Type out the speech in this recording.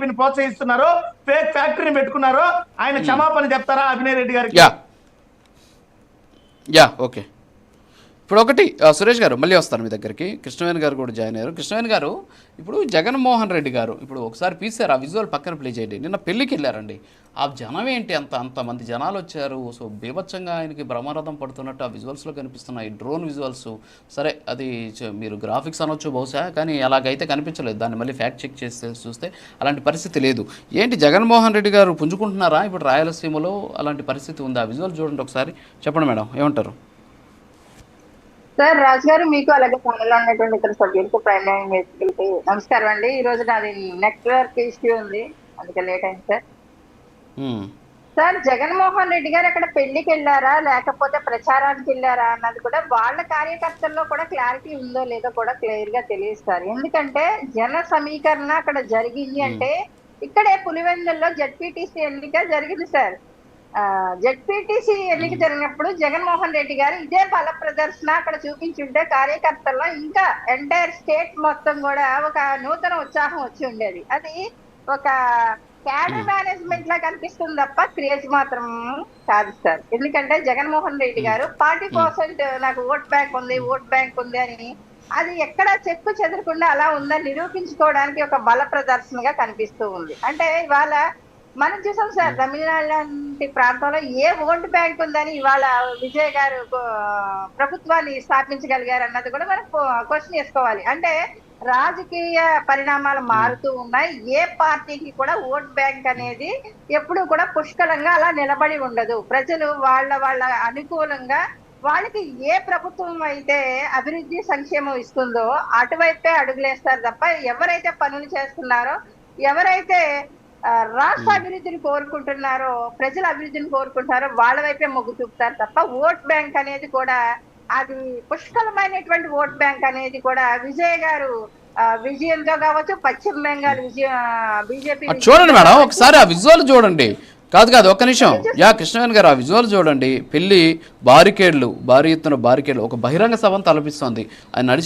టీడీపీని ప్రోత్సహిస్తున్నారో, ఫేక్ ఫ్యాక్టరీని పెట్టుకున్నారో ఆయన క్షమాపణ చెప్తారా అభినయ్ రెడ్డి గారికి? ఓకే. ఇప్పుడు ఒకటి సురేష్ గారు మళ్ళీ వస్తాను మీ దగ్గరికి. కృష్ణవేణి గారు కూడా జాయిన్ అయ్యారు. కృష్ణవేణి గారు, ఇప్పుడు జగన్మోహన్ రెడ్డి గారు ఇప్పుడు ఒకసారి పీసారు, ఆ విజువల్ పక్కన ప్లే చేయండి. నిన్న పెళ్ళికి వెళ్ళారండి, ఆ జనం ఏంటి, అంతమంది జనాలు వచ్చారు. సో బీభత్సంగా ఆయనకి బ్రహ్మరథం పడుతున్నట్టు ఆ విజువల్స్లో కనిపిస్తున్నాయి, డ్రోన్ విజువల్స్. సరే అది మీరు గ్రాఫిక్స్ అనొచ్చు బహుశా, కానీ అలాగైతే కనిపించలేదు. దాన్ని మళ్ళీ ఫ్యాక్ట్ చెక్ చేస్తే చూస్తే అలాంటి పరిస్థితి లేదు. ఏంటి జగన్మోహన్ రెడ్డి గారు పుంజుకుంటున్నారా ఇప్పుడు రాయలసీమలో? అలాంటి పరిస్థితి ఉంది. ఆ విజువల్ చూడండి ఒకసారి, చెప్పండి మేడం, ఏమంటారు? సార్ రాజు గారు, మీకు అలాగే పనులు ఉన్నటువంటి ఇతర సభ్యులకు ప్రైమ్ లైన్ వ్యక్తులకి నమస్కారం అండి. ఈ రోజు నాది నెట్వర్క్ ఇష్యూ ఉంది, అందుకే లేట్ అయింది సార్. సార్, జగన్మోహన్ రెడ్డి గారు అక్కడ పెళ్లికి వెళ్ళారా లేకపోతే ప్రచారానికి వెళ్ళారా అన్నది కూడా వాళ్ళ కార్యకర్తల్లో కూడా క్లారిటీ ఉందో లేదో కూడా క్లియర్ గా తెలియదు సార్. ఎందుకంటే జన సమీకరణ అక్కడ జరిగింది అంటే ఇక్కడే పులివెందుల్లో జడ్పీటీసీ ఎన్నిక జరిగింది సార్. జడ్పీటీసీ ఎన్నిక జరిగినప్పుడు జగన్మోహన్ రెడ్డి గారు ఇదే బల ప్రదర్శన అక్కడ చూపించుంటే కార్యకర్తల్లో ఇంకా ఎంటైర్ స్టేట్ మొత్తం కూడా ఒక నూతన ఉత్సాహం వచ్చి ఉండేది. అది ఒక క్యాడర్ మేనేజ్మెంట్ లా కనిపిస్తుంది తప్ప క్రేజ్ మాత్రం కాదు సార్. ఎందుకంటే జగన్మోహన్ రెడ్డి గారు 40% నాకు ఓట్ బ్యాంక్ ఉంది అని అది ఎక్కడ చెక్కు చెదరకుండా అలా ఉందని నిరూపించుకోవడానికి ఒక బల ప్రదర్శనగా కనిపిస్తూ ఉంది. అంటే ఇవాళ మనం చూసాం సార్, తమిళనాడు లాంటి ప్రాంతంలో ఏ ఓటు బ్యాంక్ ఉందని ఇవాళ విజయ్ గారు ప్రభుత్వాన్ని స్థాపించగలిగారు అన్నది కూడా మనం క్వశ్చన్ చేసుకోవాలి. అంటే రాజకీయ పరిణామాలు మారుతూ ఉన్నాయి. ఏ పార్టీకి కూడా ఓట్ బ్యాంక్ అనేది ఎప్పుడు కూడా పుష్కలంగా అలా నిలబడి ఉండదు. ప్రజలు వాళ్ళ అనుకూలంగా వాళ్ళకి ఏ ప్రభుత్వం అయితే అభివృద్ధి సంక్షేమం ఇస్తుందో అటువైపే అడుగులేస్తారు తప్ప ఎవరైతే పనులు చేస్తున్నారో, ఎవరైతే రాష్ట్ర అభివృద్ధిని కోరుకుంటున్నారో, ప్రజల అభివృద్ధిని కోరుకుంటున్నారో వాళ్ళ వైపే మొగ్గు చూపుతారు తప్ప ఓట్ బ్యాంక్ అనేది కూడా అది పుష్కలమైనటువంటి ఓట్ బ్యాంక్ అనేది కూడా విజయ్ గారు విజయంతో కావచ్చు, పశ్చిమ బెంగాల్ బీజేపీ చూడండి మేడం ఒకసారి ఆ విజువల్ చూడండి. కాదు ఒక్క నిమిషం. కృష్ణవేణి గారు, ఆ విజువల్ చూడండి. పెళ్లి భారీ ఎత్తున బారికేడ్లు, ఒక బహిరంగ సభను తలపిస్తోంది. ఆయన నడిచి